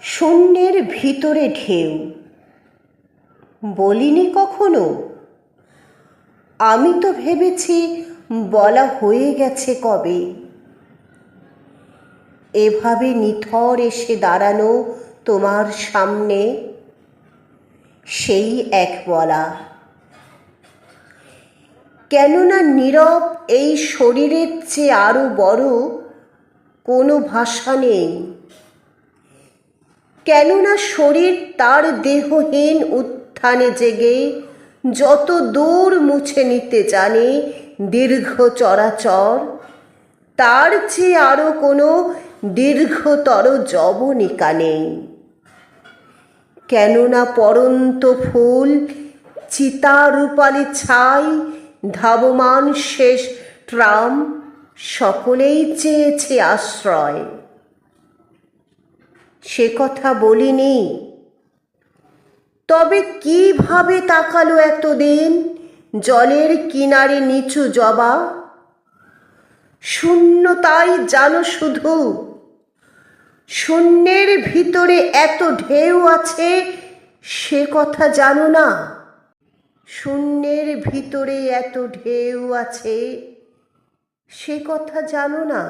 শূন্যের ভিতরে ঢেউ বলিনি কখনো? আমি তো ভেবেছি বলা হয়ে গেছে কবে। এভাবে নিথর এসে দাঁড়ানো তোমার সামনে, সেই এক বলা। কেননা নীরব এই শরীরের চেয়ে আরো বড় কোনো ভাষা নেই। কেননা শরীর তার দেহহীন উত্থানে জেগে যত দূর মুছে নিতে জানে দীর্ঘ চরাচর, তার চেয়ে আরো কোনো দীর্ঘতর যবনিকা নেই। কেননা পরন্ত ফুল, চিতা রূপালি ছাই, ধাবমান শেষ ট্রাম সকলেই চেয়েছে আশ্রয়। সে কথা বলিনি, তবে কিভাবে তাকালো এতদিন জলের কিনারে নিচু জবা? শূন্যতাই জানো শুধু, শূন্যের ভিতরে এত ঢেউ আছে সে কথা জানো না। শূন্যের ভিতরে এত ঢেউ আছে সে কথা জানো না।